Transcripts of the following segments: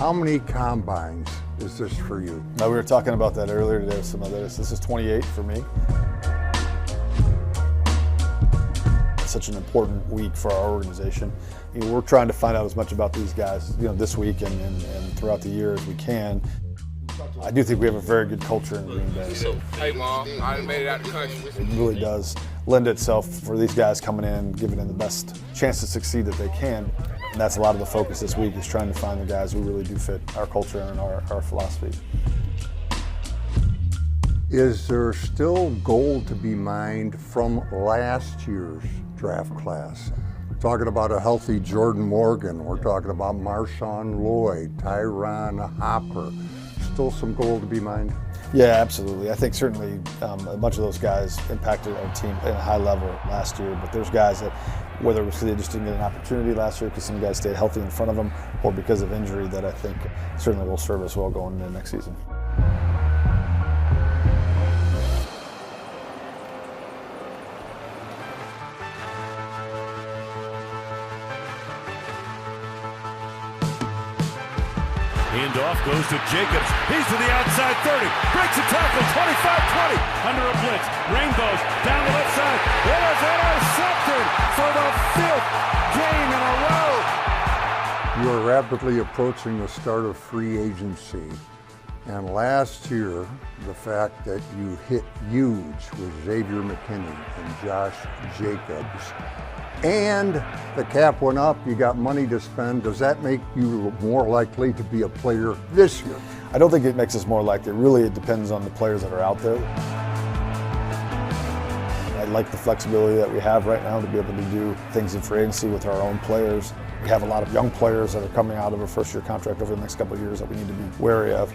How many combines is this for you? We were talking about that earlier today with some others. This is 28 for me. It's such an important week for our organization. We're trying to find out as much about these guys, this week and throughout the year as we can. I do think we have a very good culture in Green Bay. Hey, Mom, I made it out of the country. It really does lend itself for these guys coming in, giving them the best chance to succeed that they can. And that's a lot of the focus this week, is trying to find the guys who really do fit our culture and our philosophy. Is there still gold to be mined from last year's draft class? We're talking about a healthy Jordan Morgan. We're talking about Marshawn Lloyd, Tyron Hopper. Still some gold to be mined? Yeah, absolutely. I think certainly a bunch of those guys impacted our team at a high level last year, but there's guys that, whether it was they just didn't get an opportunity last year because some guys stayed healthy in front of them or because of injury, that I think certainly will serve us well going into next season. Handoff goes to Jacobs. He's to the outside 30. Breaks a tackle. 25-20. Under a blitz. Rainbows down the left side. It is intercepted for the 5th game in a row. You are rapidly approaching the start of free agency. And last year, the fact that you hit huge with Xavier McKinney and Josh Jacobs, and the cap went up, you got money to spend, does that make you more likely to be a player this year? I don't think it makes us more likely. Really, it depends on the players that are out there. I like the flexibility that we have right now to be able to do things in free agency with our own players. We have a lot of young players that are coming out of a first-year contract over the next couple of years that we need to be wary of.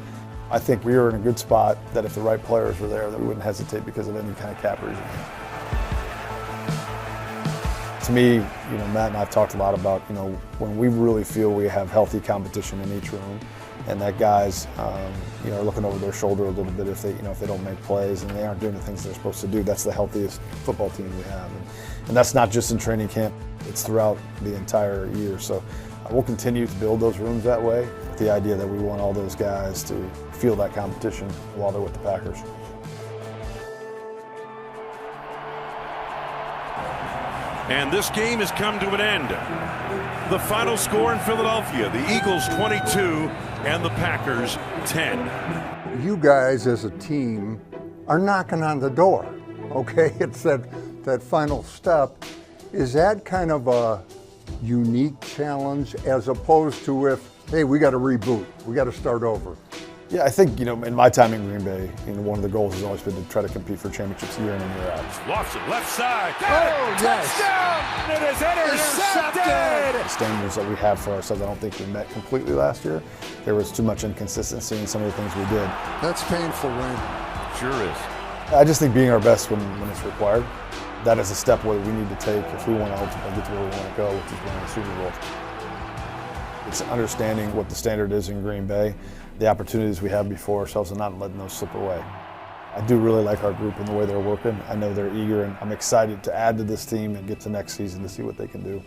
I think we are in a good spot that if the right players were there, that we wouldn't hesitate because of any kind of cap reason. To me, Matt and I have talked a lot about, when we really feel we have healthy competition in each room, and that guys, are looking over their shoulder a little bit if they don't make plays and they aren't doing the things they're supposed to do. That's the healthiest football team we have, and that's not just in training camp. It's throughout the entire year. So we'll continue to build those rooms that way, with the idea that we want all those guys to feel that competition while they're with the Packers. And this game has come to an end. The final score in Philadelphia, the Eagles 22 and the Packers 10. You guys as a team are knocking on the door, okay? It's that final step. Is that kind of a unique challenge as opposed to hey, we got to reboot, we got to start over? Yeah, I think, in my time in Green Bay, one of the goals has always been to try to compete for championships year in and year out. Lofts it, left side. Got it! Yes. Touchdown! It is intercepted! The standards that we have for ourselves, I don't think we met completely last year. There was too much inconsistency in some of the things we did. That's painful, Wayne. Sure is. I just think being our best when it's required, that is a step we need to take if we want to ultimately get to where we want to go, which is winning the Super Bowl. It's understanding what the standard is in Green Bay, the opportunities we have before ourselves, and not letting those slip away. I do really like our group and the way they're working. I know they're eager, and I'm excited to add to this team and get to next season to see what they can do.